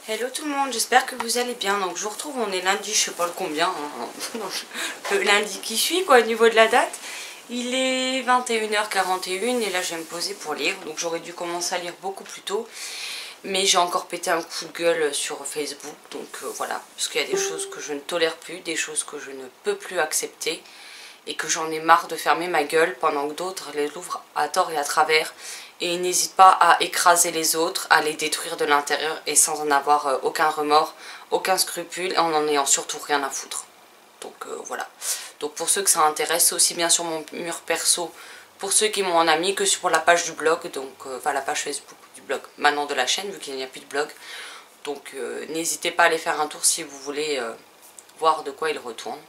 Hello tout le monde, j'espère que vous allez bien. Donc je vous retrouve, on est lundi, je sais pas le combien, hein. Le lundi qui suit quoi au niveau de la date. Il est 21h41 et là je vais me poser pour lire. Donc j'aurais dû commencer à lire beaucoup plus tôt. Mais j'ai encore pété un coup de gueule sur Facebook. Donc voilà, parce qu'il y a des choses que je ne tolère plus, des choses que je ne peux plus accepter. Et que j'en ai marre de fermer ma gueule pendant que d'autres les ouvrent à tort et à travers. Et n'hésite pas à écraser les autres, à les détruire de l'intérieur et sans en avoir aucun remords, aucun scrupule et en n'en ayant surtout rien à foutre. Donc voilà. Donc pour ceux que ça intéresse, aussi bien sur mon mur perso, pour ceux qui m'ont en ami, que sur la page du blog, donc enfin la page Facebook du blog, maintenant de la chaîne vu qu'il n'y a plus de blog. Donc n'hésitez pas à aller faire un tour si vous voulez voir de quoi il retourne.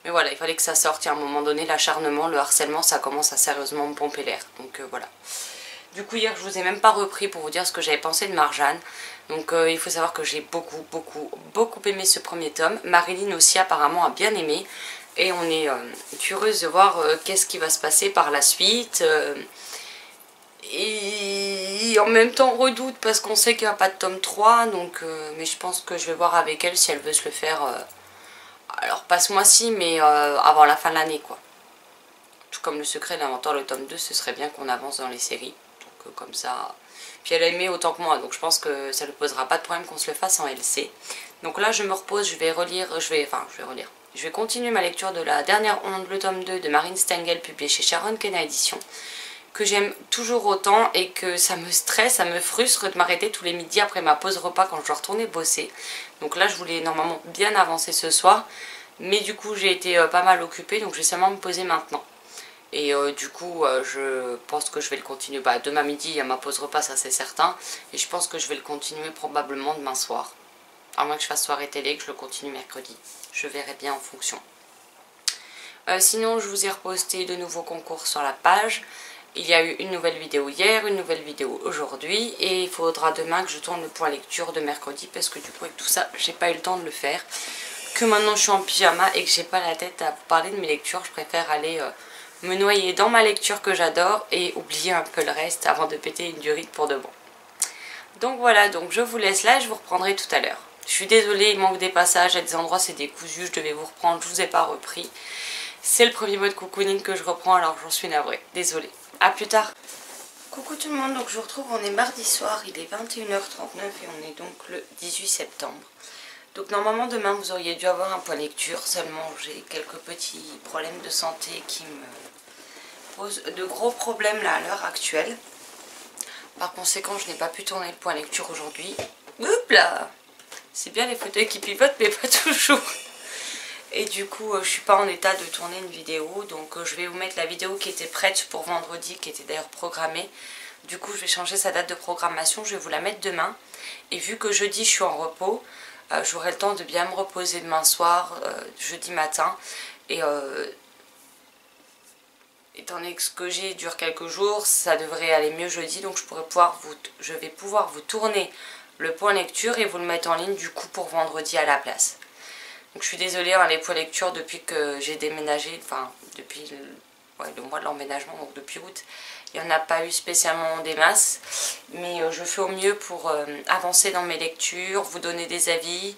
Mais voilà, il fallait que ça sorte. Et à un moment donné, l'acharnement, le harcèlement, ça commence à sérieusement me pomper l'air. Donc voilà. Du coup, hier, je vous ai même pas repris pour vous dire ce que j'avais pensé de Marjane. Donc il faut savoir que j'ai beaucoup aimé ce premier tome. Marilyn aussi apparemment a bien aimé. Et on est curieuse de voir qu'est-ce qui va se passer par la suite. Et en même temps, on redoute parce qu'on sait qu'il n'y a pas de tome 3. Donc, mais je pense que je vais voir avec elle si elle veut se le faire... alors pas ce mois-ci, mais avant la fin de l'année quoi. Tout comme Le Secret de l'Inventeur, le tome 2, ce serait bien qu'on avance dans les séries. Donc comme ça... Puis elle a aimé autant que moi, donc je pense que ça ne posera pas de problème qu'on se le fasse en LC. Donc là je me repose, je vais relire, je vais continuer ma lecture de La Dernière Onde, le tome 2 de Marine Stengel, publié chez Sharon Kenna Édition, que j'aime toujours autant et que ça me stresse, ça me frustre de m'arrêter tous les midis après ma pause repas quand je dois retourner bosser. Donc là je voulais normalement bien avancer ce soir, mais du coup j'ai été pas mal occupée, donc je vais seulement me poser maintenant. Et du coup je pense que je vais le continuer, demain midi il y a ma pause repas, ça c'est certain, et je pense que je vais le continuer probablement demain soir. À moins que je fasse soirée télé, que je le continue mercredi. Je verrai bien en fonction. Sinon je vous ai reposté de nouveaux concours sur la page. Il y a eu une nouvelle vidéo hier, une nouvelle vidéo aujourd'hui, et il faudra demain que je tourne le point lecture de mercredi parce que du coup avec tout ça j'ai pas eu le temps de le faire. Que maintenant je suis en pyjama et que j'ai pas la tête à vous parler de mes lectures, je préfère aller me noyer dans ma lecture que j'adore et oublier un peu le reste avant de péter une durite pour de bon. Donc voilà, donc je vous laisse là et je vous reprendrai tout à l'heure. Je suis désolée, il manque des passages, à des endroits c'est décousu, je devais vous reprendre, je vous ai pas repris. C'est le premier mode cocooning que je reprends, alors j'en suis navrée, désolée. A plus tard. Coucou tout le monde, donc je vous retrouve, on est mardi soir, il est 21h39 et on est donc le 18 septembre. Donc normalement demain vous auriez dû avoir un point lecture, seulement j'ai quelques petits problèmes de santé qui me posent de gros problèmes là à l'heure actuelle. Par conséquent je n'ai pas pu tourner le point lecture aujourd'hui. Oups là, c'est bien les fauteuils qui pivotent mais pas toujours. Et du coup je suis pas en état de tourner une vidéo, donc je vais vous mettre la vidéo qui était prête pour vendredi, qui était d'ailleurs programmée. Du coup je vais changer sa date de programmation, je vais vous la mettre demain. Et vu que jeudi je suis en repos, j'aurai le temps de bien me reposer demain soir, jeudi matin. Et étant donné que ce que j'ai dure quelques jours, ça devrait aller mieux jeudi, donc je vais pouvoir vous tourner le point lecture et vous le mettre en ligne du coup pour vendredi à la place. Donc je suis désolée, hein, les points lecture depuis que j'ai déménagé, enfin depuis le mois de l'emménagement, donc depuis août, il n'y en a pas eu spécialement des masses. Mais je fais au mieux pour avancer dans mes lectures, vous donner des avis,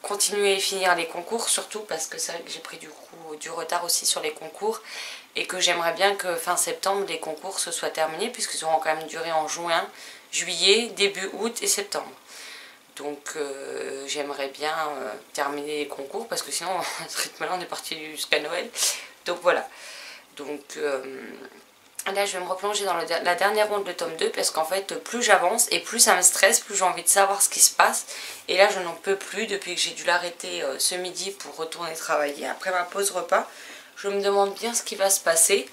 continuer et finir les concours surtout parce que c'est vrai que j'ai pris du retard aussi sur les concours. Et que j'aimerais bien que fin septembre les concours se soient terminés puisqu'ils auront quand même duré en juin, juillet, début août et septembre. Donc j'aimerais bien terminer les concours parce que sinon à ce rythme-là on est parti jusqu'à Noël. Donc voilà. Donc là je vais me replonger dans la dernière ronde de tome 2 parce qu'en fait plus j'avance et plus ça me stresse, plus j'ai envie de savoir ce qui se passe. Et là je n'en peux plus depuis que j'ai dû l'arrêter ce midi pour retourner travailler après ma pause repas. Je me demande bien ce qui va se passer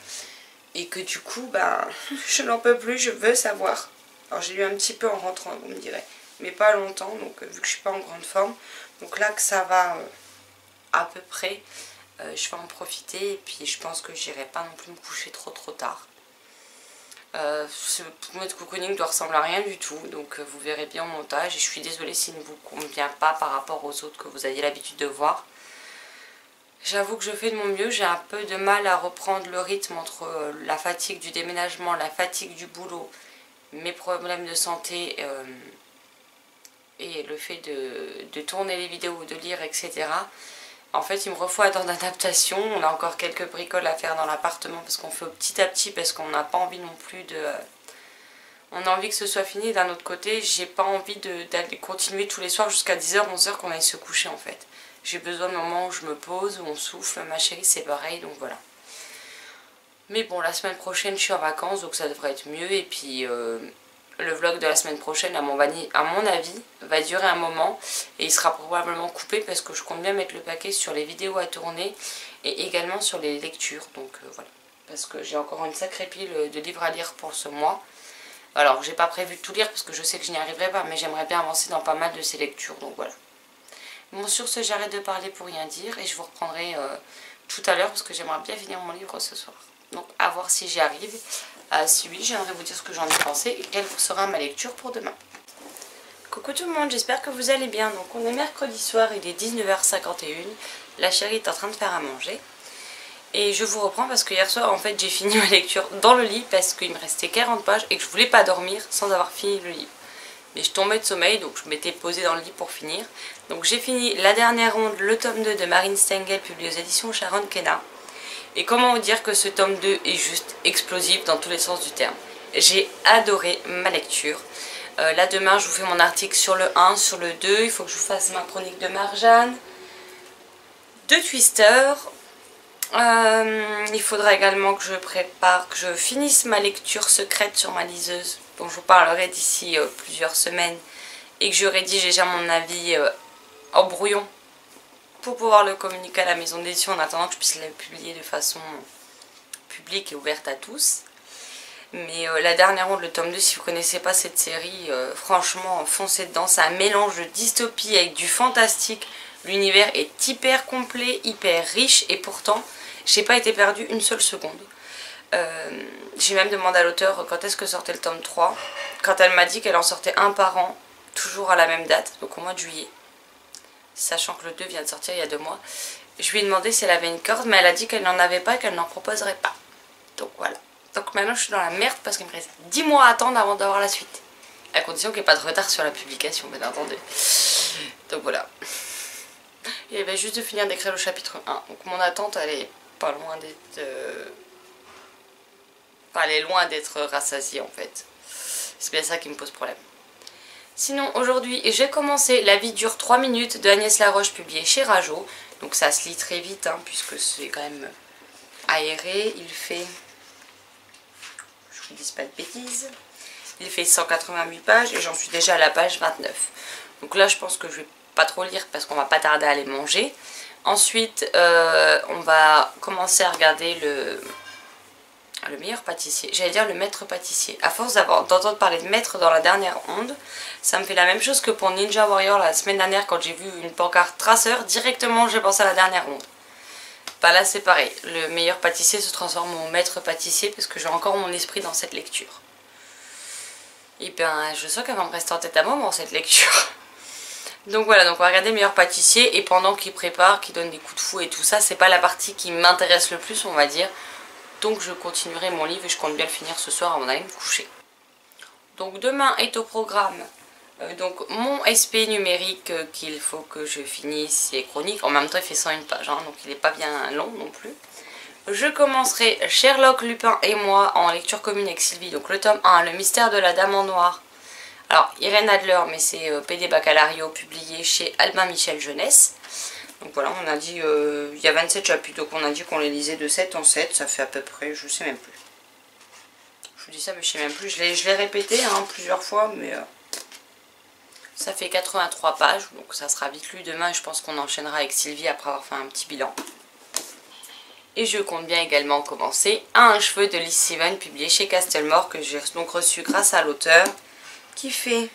et que du coup je n'en peux plus, je veux savoir. Alors j'ai lu un petit peu en rentrant, vous me direz, mais pas longtemps, donc vu que je suis pas en grande forme. Donc là que ça va à peu près, je vais en profiter et puis je pense que j'irai pas non plus me coucher trop tard. Ce mode cocooning doit ressembler à rien du tout, donc vous verrez bien au montage et je suis désolée s'il ne vous convient pas par rapport aux autres que vous aviez l'habitude de voir. J'avoue que je fais de mon mieux, j'ai un peu de mal à reprendre le rythme entre la fatigue du déménagement, la fatigue du boulot, mes problèmes de santé et le fait de tourner les vidéos, de lire, etc. En fait, il me refaut un temps d'adaptation. On a encore quelques bricoles à faire dans l'appartement parce qu'on fait petit à petit, parce qu'on n'a pas envie non plus de... On a envie que ce soit fini. D'un autre côté, j'ai pas envie d'aller continuer tous les soirs jusqu'à 10h, 11h qu'on aille se coucher en fait. J'ai besoin de moments où je me pose, où on souffle. Ma chérie, c'est pareil, donc voilà. Mais bon, la semaine prochaine, je suis en vacances, donc ça devrait être mieux. Et puis, le vlog de la semaine prochaine, à mon avis, va durer un moment. Et il sera probablement coupé parce que je compte bien mettre le paquet sur les vidéos à tourner et également sur les lectures. Donc voilà. Parce que j'ai encore une sacrée pile de livres à lire pour ce mois. Alors, j'ai pas prévu de tout lire parce que je sais que je n'y arriverai pas, mais j'aimerais bien avancer dans pas mal de ces lectures. Donc voilà. Bon, sur ce, j'arrête de parler pour rien dire et je vous reprendrai tout à l'heure parce que j'aimerais bien finir mon livre ce soir. Donc à voir si j'y arrive. Si oui, j'aimerais vous dire ce que j'en ai pensé et quelle sera ma lecture pour demain. Coucou tout le monde, j'espère que vous allez bien. Donc on est mercredi soir, il est 19h51. La chérie est en train de faire à manger. Et je vous reprends parce que hier soir en fait j'ai fini ma lecture dans le lit parce qu'il me restait 40 pages et que je voulais pas dormir sans avoir fini le livre. Mais je tombais de sommeil, donc je m'étais posée dans le lit pour finir. Donc j'ai fini La Dernière Ronde, le tome 2 de Marine Stengel, publié aux éditions Sharon Kenna. Et comment vous dire que ce tome 2 est juste explosif dans tous les sens du terme. J'ai adoré ma lecture. Là demain je vous fais mon article sur le 1, sur le 2. Il faut que je vous fasse ma chronique de Marjane, de Twister. Il faudra également que je prépare, que je finisse ma lecture secrète sur ma liseuse, dont je vous parlerai d'ici plusieurs semaines, et que je rédige déjà mon avis en brouillon pour pouvoir le communiquer à la maison d'édition en attendant que je puisse le publier de façon publique et ouverte à tous. Mais La Dernière Ronde, le tome 2, si vous ne connaissez pas cette série, franchement foncez dedans. C'est un mélange de dystopie avec du fantastique. L'univers est hyper complet, hyper riche et pourtant j'ai pas été perdue une seule seconde. J'ai même demandé à l'auteur quand est-ce que sortait le tome 3. Quand elle m'a dit qu'elle en sortait un par an, toujours à la même date, donc au mois de juillet. Sachant que le 2 vient de sortir il y a 2 mois. Je lui ai demandé si elle avait une corde, mais elle a dit qu'elle n'en avait pas et qu'elle n'en proposerait pas. Donc voilà. Donc maintenant je suis dans la merde parce qu'il me reste 10 mois à attendre avant d'avoir la suite. À condition qu'il n'y ait pas de retard sur la publication, bien entendu. Donc voilà. Il y avait juste de finir d'écrire le chapitre 1. Donc mon attente, elle est pas loin d'être... Enfin, elle est loin d'être rassasiée en fait. C'est bien ça qui me pose problème. Sinon, aujourd'hui, j'ai commencé La vie dure 3 minutes de Agnès Laroche, publié chez Rajo. Donc ça se lit très vite, hein, puisque c'est quand même aéré. Il fait... Je vous dis pas de bêtises. Il fait 188 pages et j'en suis déjà à la page 29. Donc là, je pense que je vais pas trop lire parce qu'on va pas tarder à aller manger. Ensuite, on va commencer à regarder le meilleur pâtissier. J'allais dire le maître pâtissier. À force d'entendre parler de maître dans La Dernière Ronde, ça me fait la même chose que pour Ninja Warrior la semaine dernière quand j'ai vu une pancarte traceur. Directement, j'ai pensé à La Dernière Ronde. Bah là, c'est pareil. Le meilleur pâtissier se transforme en maître pâtissier parce que j'ai encore mon esprit dans cette lecture. Et bien, je sens qu'elle va me rester en tête à moment cette lecture. Donc voilà, donc on va regarder le meilleur pâtissier et pendant qu'il prépare, qu'il donne des coups de fouet et tout ça, c'est pas la partie qui m'intéresse le plus, on va dire. Donc je continuerai mon livre et je compte bien le finir ce soir avant d'aller me coucher. Donc demain est au programme donc mon SP numérique qu'il faut que je finisse ses chroniques. En même temps il fait 101 pages, hein, donc il n'est pas bien long non plus. Je commencerai Sherlock, Lupin et moi en lecture commune avec Sylvie, donc le tome 1, Le mystère de la dame en noir. Alors, Irène Adler, mais c'est PD Baccalario, publié chez Albin Michel Jeunesse. Donc voilà, on a dit, il y a 27 chapitres, donc on a dit qu'on les lisait de 7 en 7, ça fait à peu près, je sais même plus. Je vous dis ça, mais je sais même plus, je l'ai répété hein, plusieurs fois, mais ça fait 83 pages, donc ça sera vite lu demain, et je pense qu'on enchaînera avec Sylvie après avoir fait un petit bilan. Et je compte bien également commencer Un cheveu de Liz Steven, publié chez Castelmore, que j'ai donc reçu grâce à l'auteur, qui fait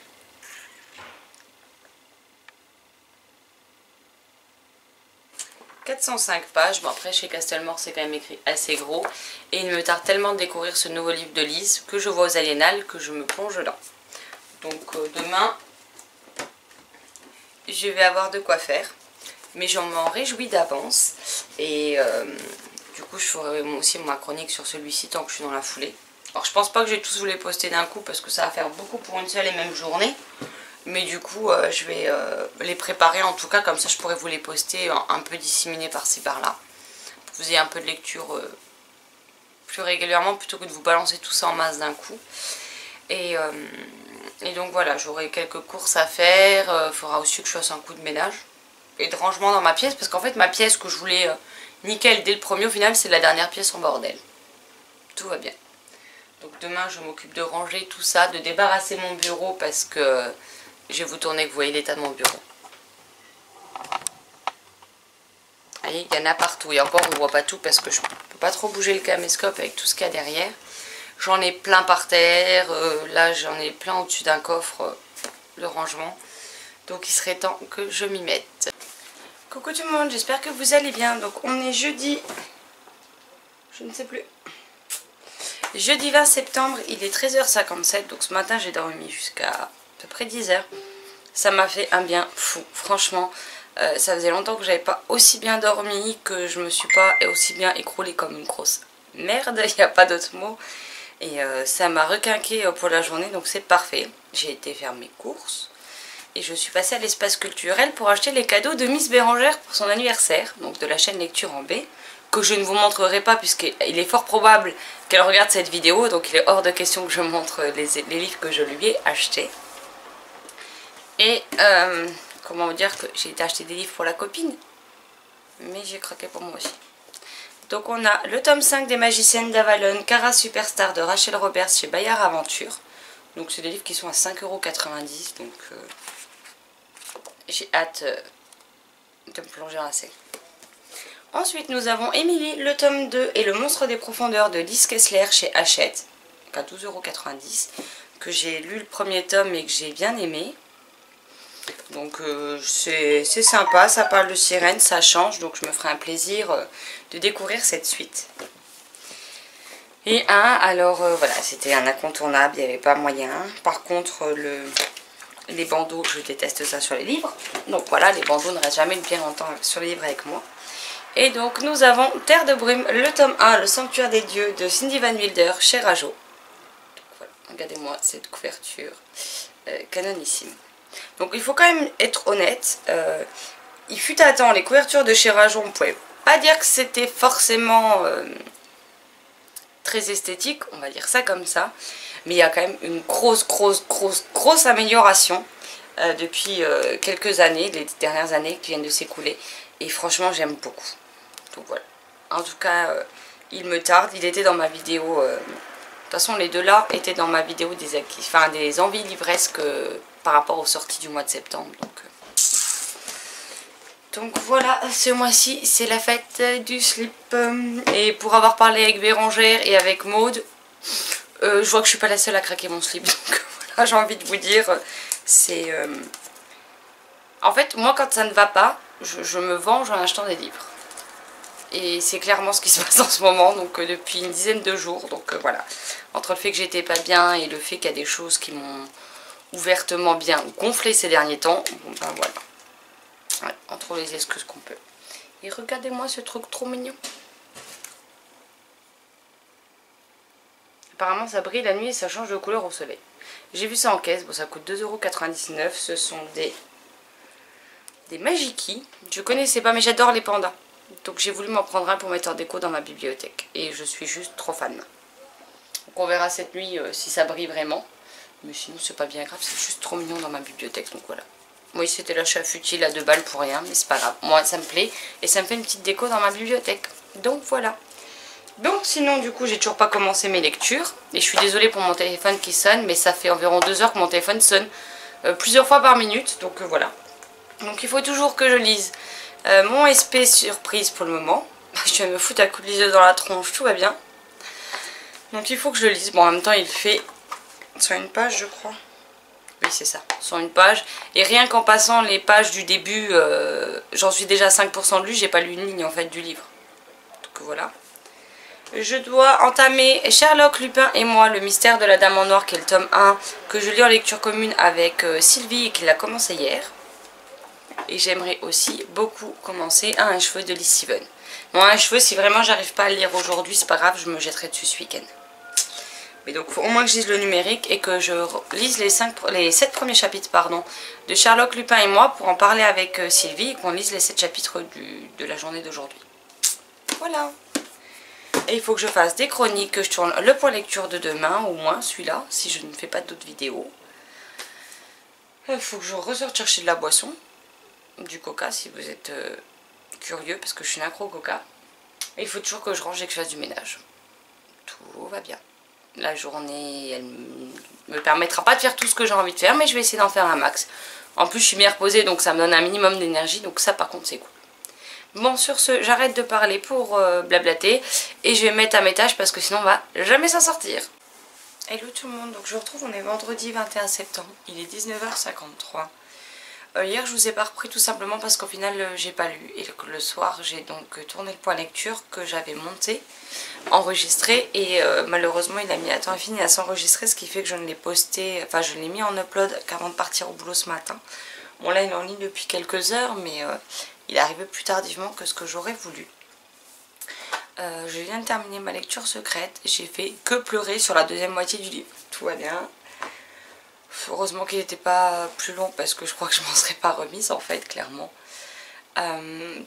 405 pages. Bon après chez Castelmore c'est quand même écrit assez gros. Et il me tarde tellement de découvrir ce nouveau livre de Lise que je vois aux Aliénales que je me plonge dedans. Donc demain je vais avoir de quoi faire. Mais je m'en réjouis d'avance. Et du coup je ferai aussi ma chronique sur celui-ci tant que je suis dans la foulée. Alors je pense pas que je vais tous vous les poster d'un coup parce que ça va faire beaucoup pour une seule et même journée. Mais du coup, je vais les préparer en tout cas, comme ça je pourrais vous les poster un peu disséminés par-ci par-là. Pour que vous ayez un peu de lecture plus régulièrement plutôt que de vous balancer tout ça en masse d'un coup. Et donc voilà, j'aurai quelques courses à faire. Il faudra aussi que je fasse un coup de ménage et de rangement dans ma pièce. Parce qu'en fait, ma pièce que je voulais nickel dès le premier, au final, c'est la dernière pièce en bordel. Tout va bien. Donc demain, je m'occupe de ranger tout ça, de débarrasser mon bureau parce que je vais vous tourner que vous voyez l'état de mon bureau. Vous voyez, il y en a partout. Et encore, on ne voit pas tout parce que je ne peux pas trop bouger le caméscope avec tout ce qu'il y a derrière. J'en ai plein par terre. Là, j'en ai plein au-dessus d'un coffre, le rangement. Donc, il serait temps que je m'y mette. Coucou tout le monde, j'espère que vous allez bien. Donc, on est jeudi... Je ne sais plus. Jeudi 20 septembre, il est 13h57. Donc, ce matin, j'ai dormi jusqu'à peu près 10h. Ça m'a fait un bien fou, franchement. Ça faisait longtemps que j'avais pas aussi bien dormi, que je me suis pas aussi bien écroulée comme une grosse merde, il n'y a pas d'autre mot. Et ça m'a requinqué pour la journée, donc c'est parfait. J'ai été faire mes courses et je suis passée à l'espace culturel pour acheter les cadeaux de Miss Bérangère pour son anniversaire, donc de la chaîne Lecture en B, que je ne vous montrerai pas puisqu'il est fort probable qu'elle regarde cette vidéo, donc il est hors de question que je montre les livres que je lui ai achetés. Et comment vous dire que j'ai été acheter des livres pour la copine, mais j'ai craqué pour moi aussi. Donc on a le tome 5 des Magiciennes d'Avalon, Kara Superstar de Rachel Roberts chez Bayard Aventure. Donc c'est des livres qui sont à 5,90 €, donc j'ai hâte de me plonger dans la série. Ensuite nous avons Émilie, le tome 2 et le monstre des profondeurs de Lise Kessler chez Hachette, à 12,90 €, que j'ai lu le premier tome et que j'ai bien aimé. Donc c'est sympa, ça parle de sirène, ça change, donc je me ferai un plaisir de découvrir cette suite. Et alors voilà, c'était un incontournable, il n'y avait pas moyen. Par contre, les bandeaux, je déteste ça sur les livres. Donc voilà, les bandeaux ne restent jamais bien longtemps sur les livres avec moi. Et donc nous avons Terre de brume, le tome 1, le sanctuaire des dieux de Cindy Van Wilder chez Rajo. Donc voilà, regardez-moi cette couverture canonissime. Donc il faut quand même être honnête, il fut un temps les couvertures de chez Rajo, on pouvait pas dire que c'était forcément très esthétique, on va dire ça comme ça, mais il y a quand même une grosse amélioration depuis quelques années, les dernières années qui viennent de s'écouler, et franchement j'aime beaucoup. Donc voilà, en tout cas il me tarde, il était dans ma vidéo, de toute façon les deux là étaient dans ma vidéo des envies livresques par rapport aux sorties du mois de septembre. Donc voilà, ce mois-ci c'est la fête du slip. Et pour avoir parlé avec Bérangère et avec Maude, je vois que je suis pas la seule à craquer mon slip. Donc voilà, j'ai envie de vous dire, c'est... En fait, moi quand ça ne va pas, je me venge en achetant des livres. Et c'est clairement ce qui se passe en ce moment, donc depuis une dizaine de jours. Donc voilà, entre le fait que j'étais pas bien et le fait qu'il y a des choses qui m'ont ouvertement bien gonflé ces derniers temps, bon ben voilà. Ouais, on trouve les excuses qu'on peut. Et regardez-moi ce truc trop mignon. Apparemment ça brille la nuit et ça change de couleur au soleil. J'ai vu ça en caisse, bon ça coûte 2,99 €. Ce sont des Magiki. Je connaissais pas mais j'adore les pandas. Donc j'ai voulu m'en prendre un pour mettre en déco dans ma bibliothèque. Et je suis juste trop fan. Donc on verra cette nuit si ça brille vraiment. Mais sinon c'est pas bien grave, c'est juste trop mignon dans ma bibliothèque, donc voilà. Oui, c'était l'achat futile à 2 balles pour rien, mais c'est pas grave. Moi ça me plaît et ça me fait une petite déco dans ma bibliothèque. Donc voilà. Donc sinon du coup j'ai toujours pas commencé mes lectures. Et je suis désolée pour mon téléphone qui sonne, mais ça fait environ 2 heures que mon téléphone sonne plusieurs fois par minute. Donc voilà. Donc il faut toujours que je lise mon SP surprise pour le moment. Je vais me foutre à coup de liseuse dans la tronche, tout va bien. Donc il faut que je le lise. Bon en même temps il fait... sur une page je crois. Oui c'est ça, sur une page. Et rien qu'en passant les pages du début, j'en suis déjà à 5% de lu, j'ai pas lu une ligne en fait du livre. Donc voilà. Je dois entamer Sherlock, Lupin et moi, le mystère de la Dame en Noir, qui est le tome 1, que je lis en lecture commune avec Sylvie et qui l'a commencé hier. Et j'aimerais aussi beaucoup commencer Un cheveu de Lee Steven. Bon, Un cheveu, si vraiment j'arrive pas à le lire aujourd'hui, c'est pas grave, je me jetterai dessus ce week-end. Oui, donc il faut au moins que je lise le numérique et que je lise les 7 premiers chapitres de Sherlock, Lupin et moi pour en parler avec Sylvie et qu'on lise les 7 chapitres de la journée d'aujourd'hui. Voilà. Et il faut que je fasse des chroniques, que je tourne le point lecture de demain, au moins celui-là, si je ne fais pas d'autres vidéos. Il faut que je ressorte chercher de la boisson, du coca si vous êtes curieux, parce que je suis une accro au coca. Et il faut toujours que je range et que je fasse du ménage. Tout va bien. La journée, elle me permettra pas de faire tout ce que j'ai envie de faire, mais je vais essayer d'en faire un max. En plus, je suis bien reposée, donc ça me donne un minimum d'énergie, donc ça par contre c'est cool. Bon, sur ce, j'arrête de parler pour blablater, et je vais me mettre à mes tâches parce que sinon on va jamais s'en sortir. Hello tout le monde, donc je vous retrouve, on est vendredi 21 septembre, il est 19h53. Hier je vous ai pas repris tout simplement parce qu'au final j'ai pas lu et le soir j'ai donc tourné le point lecture que j'avais monté, enregistré et malheureusement il a mis un temps infini à s'enregistrer, ce qui fait que je ne l'ai posté, enfin je l'ai mis en upload qu'avant de partir au boulot ce matin. Bon là il est en ligne depuis quelques heures mais il est arrivé plus tardivement que ce que j'aurais voulu. Je viens de terminer ma lecture secrète, j'ai fait que pleurer sur la deuxième moitié du livre, tout va bien. Heureusement qu'il n'était pas plus long parce que je crois que je m'en serais pas remise en fait, clairement.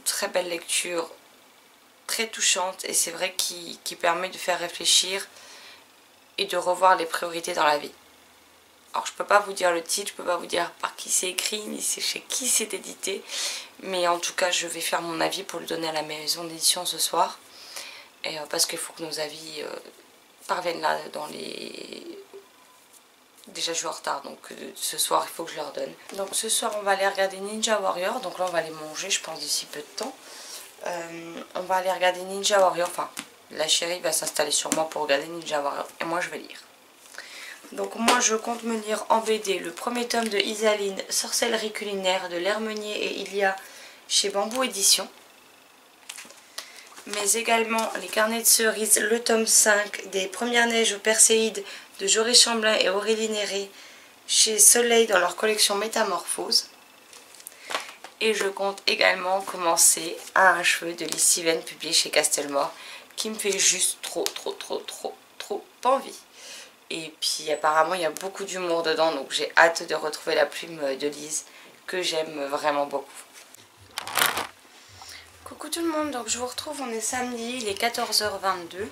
Très belle lecture, très touchante et c'est vrai qui permet de faire réfléchir et de revoir les priorités dans la vie. Alors je peux pas vous dire le titre, je peux pas vous dire par qui c'est écrit, ni chez qui c'est édité, mais en tout cas je vais faire mon avis pour le donner à la maison d'édition ce soir. Et, parce qu'il faut que nos avis parviennent là dans les... Déjà je suis en retard donc ce soir il faut que je leur donne. Donc ce soir on va aller regarder Ninja Warrior, donc là on va aller manger je pense d'ici peu de temps. On va aller regarder Ninja Warrior, enfin la chérie va s'installer sur moi pour regarder Ninja Warrior et moi je vais lire. Donc moi je compte me lire en BD le premier tome de Isaline, Sorcellerie culinaire de l'Hermenier et Ilia chez Bambou Édition. Mais également les carnets de cerises, le tome 5 des Premières Neiges aux Perséides de Jory Chamblin et Aurélie Néré chez Soleil dans leur collection Métamorphose. Et je compte également commencer un cheveu de Liz Steven publié chez Castelmore qui me fait juste trop envie. Et puis apparemment il y a beaucoup d'humour dedans donc j'ai hâte de retrouver la plume de Liz que j'aime vraiment beaucoup. Coucou tout le monde, donc je vous retrouve, on est samedi, il est 14h22.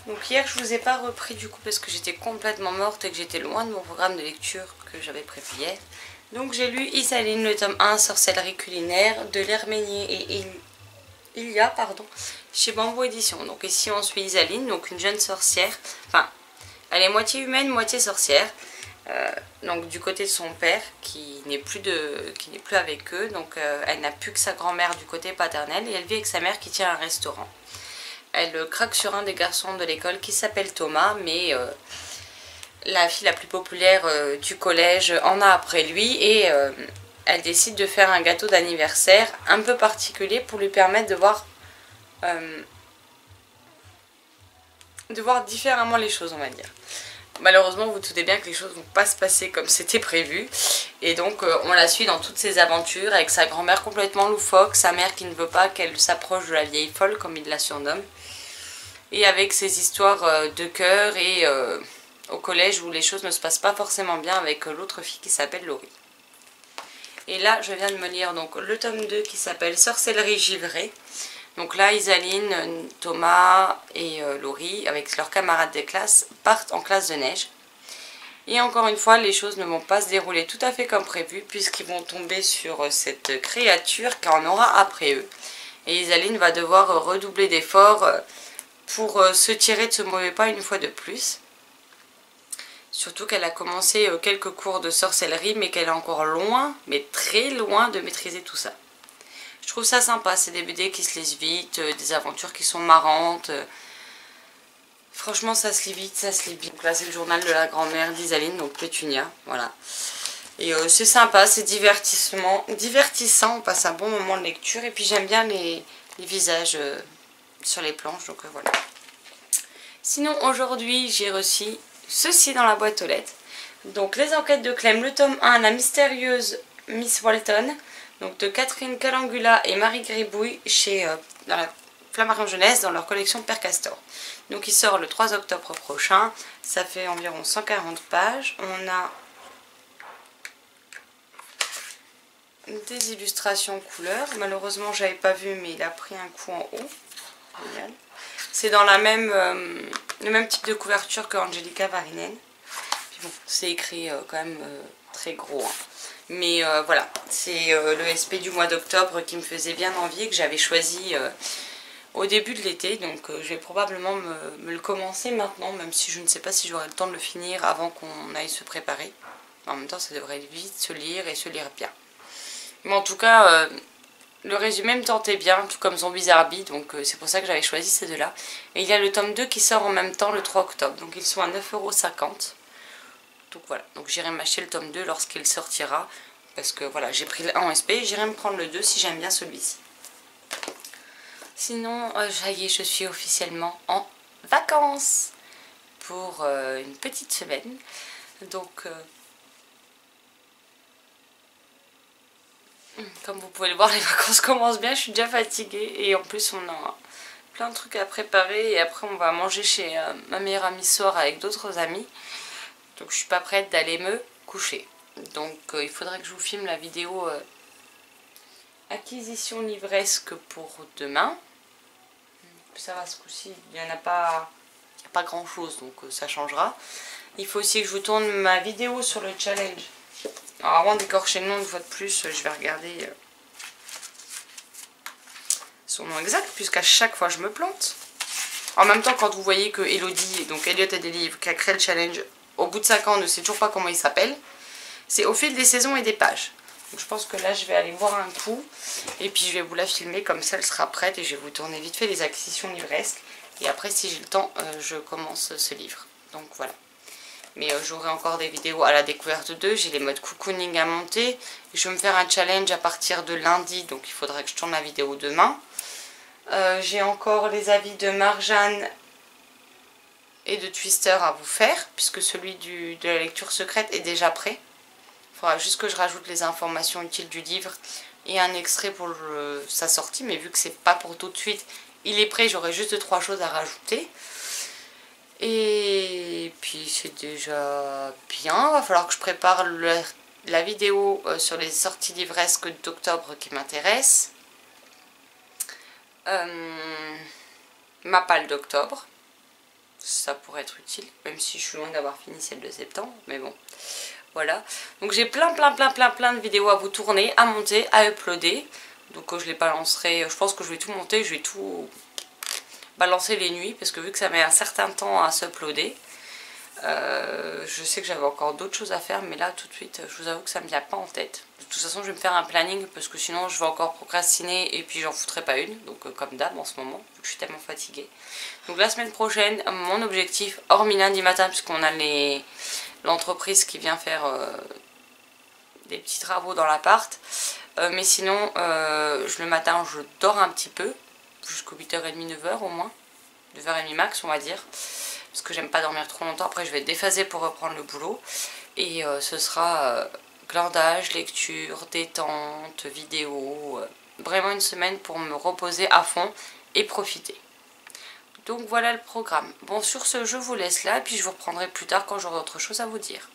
Donc hier je vous ai pas repris du coup parce que j'étais complètement morte et que j'étais loin de mon programme de lecture que j'avais prévu hier. Donc j'ai lu Isaline, le tome 1, Sorcellerie culinaire de l'Hermenier et Ilia, chez Bambou Édition. Donc ici on suit Isaline, donc une jeune sorcière, enfin elle est moitié humaine, moitié sorcière. Donc du côté de son père qui n'est plus avec eux, donc elle n'a plus que sa grand-mère du côté paternel et elle vit avec sa mère qui tient un restaurant. Elle craque sur un des garçons de l'école qui s'appelle Thomas, mais la fille la plus populaire du collège en a après lui et elle décide de faire un gâteau d'anniversaire un peu particulier pour lui permettre de voir différemment les choses, on va dire. Malheureusement, vous doutez bien que les choses ne vont pas se passer comme c'était prévu. Et donc, on la suit dans toutes ses aventures avec sa grand-mère complètement loufoque, sa mère qui ne veut pas qu'elle s'approche de la vieille folle, comme il la surnomme. Et avec ses histoires de cœur et au collège où les choses ne se passent pas forcément bien avec l'autre fille qui s'appelle Laurie. Et là, je viens de me lire donc, le tome 2 qui s'appelle Sorcellerie givrée. Donc là, Isaline, Thomas et Laurie, avec leurs camarades de classe, partent en classe de neige. Et encore une fois, les choses ne vont pas se dérouler tout à fait comme prévu, puisqu'ils vont tomber sur cette créature qui en aura après eux. Et Isaline va devoir redoubler d'efforts pour se tirer de ce mauvais pas une fois de plus. Surtout qu'elle a commencé quelques cours de sorcellerie, mais qu'elle est encore loin, mais très loin de maîtriser tout ça. Je trouve ça sympa, c'est des BD qui se lisent vite, des aventures qui sont marrantes. Franchement, ça se lit vite, ça se lit bien. Donc là, c'est le journal de la grand-mère d'Isaline, donc Pétunia, voilà. Et c'est sympa, c'est divertissant, on passe un bon moment de lecture. Et puis j'aime bien les visages sur les planches, donc voilà. Sinon, aujourd'hui, j'ai reçu ceci dans la boîte aux lettres. Donc, les enquêtes de Clem, le tome 1, la mystérieuse Miss Walton. Donc de Catherine Calangula et Marie Gribouille chez dans la Flammarion Jeunesse dans leur collection Père Castor. Donc il sort le 3 octobre prochain, ça fait environ 140 pages. On a des illustrations couleurs. Malheureusement j'avais pas vu mais il a pris un coup en haut. Génial. C'est dans le même type de couverture que Angelica Varinen. Bon, c'est écrit quand même très gros. Hein. Mais voilà, c'est le SP du mois d'octobre qui me faisait bien envie, que j'avais choisi au début de l'été. Donc je vais probablement me le commencer maintenant, même si je ne sais pas si j'aurai le temps de le finir avant qu'on aille se préparer. En même temps, ça devrait vite se lire et se lire bien. Mais en tout cas, le résumé me tentait bien, tout comme Zombies Arby, donc c'est pour ça que j'avais choisi ces deux-là. Et il y a le tome 2 qui sort en même temps le 3 octobre, donc ils sont à 9,50 €. Donc voilà, donc j'irai m'acheter le tome 2 lorsqu'il sortira. Parce que voilà, j'ai pris le 1 en SP, j'irai me prendre le 2 si j'aime bien celui-ci. Sinon, ça y est, je suis officiellement en vacances pour une petite semaine. Donc, comme vous pouvez le voir, les vacances commencent bien, je suis déjà fatiguée. Et en plus, on a plein de trucs à préparer. Et après, on va manger chez ma meilleure amie ce soir avec d'autres amis. Donc je suis pas prête d'aller me coucher. Donc il faudrait que je vous filme la vidéo acquisition livresque pour demain. Ça va, ce coup-ci, il n'y a pas grand chose, donc ça changera. Il faut aussi que je vous tourne ma vidéo sur le challenge. Alors avant d'écorcher le nom une fois de plus, je vais regarder son nom exact, puisqu'à chaque fois je me plante. En même temps, quand vous voyez que Elodie, donc Elliot et des livres, qui a créé le challenge, au bout de 5 ans, on ne sait toujours pas comment il s'appelle. C'est au fil des saisons et des pages. Donc je pense que là, je vais aller boire un coup. Et puis je vais vous la filmer, comme ça elle sera prête. Et je vais vous tourner vite fait les acquisitions livresques. Et après, si j'ai le temps, je commence ce livre. Donc voilà. Mais j'aurai encore des vidéos à la découverte d'eux. J'ai les modes cocooning à monter. Et je vais me faire un challenge à partir de lundi. Donc il faudra que je tourne la vidéo demain. J'ai encore les avis de Marjane et de Twister à vous faire, puisque celui de la lecture secrète est déjà prêt. Il faudra juste que je rajoute les informations utiles du livre et un extrait pour sa sortie, mais vu que c'est pas pour tout de suite, il est prêt, j'aurai juste 2-3 choses à rajouter. Et puis c'est déjà bien, il va falloir que je prépare la vidéo sur les sorties livresques d'octobre qui m'intéressent. Ma palle d'octobre. Ça pourrait être utile, même si je suis loin d'avoir fini celle de septembre, mais bon, voilà. Donc j'ai plein de vidéos à vous tourner, à monter, à uploader. Donc je les balancerai, je pense que je vais tout monter, je vais tout balancer les nuits, parce que vu que ça met un certain temps à s'uploader, je sais que j'avais encore d'autres choses à faire, mais là tout de suite, je vous avoue que ça me vient pas en tête. De toute façon, je vais me faire un planning, parce que sinon je vais encore procrastiner, et puis j'en foutrai pas une, donc comme d'hab en ce moment, vu que je suis tellement fatiguée. Donc la semaine prochaine, mon objectif, hormis lundi matin, puisqu'on a l'entreprise qui vient faire des petits travaux dans l'appart, mais sinon, le matin, je dors un petit peu, jusqu'aux 8h30, 9h au moins, 9h30 max on va dire, parce que j'aime pas dormir trop longtemps. Après je vais déphaser pour reprendre le boulot, et ce sera glandage, lecture, détente, vidéo, vraiment une semaine pour me reposer à fond et profiter. Donc voilà le programme. Bon, sur ce, je vous laisse là, puis je vous reprendrai plus tard quand j'aurai autre chose à vous dire.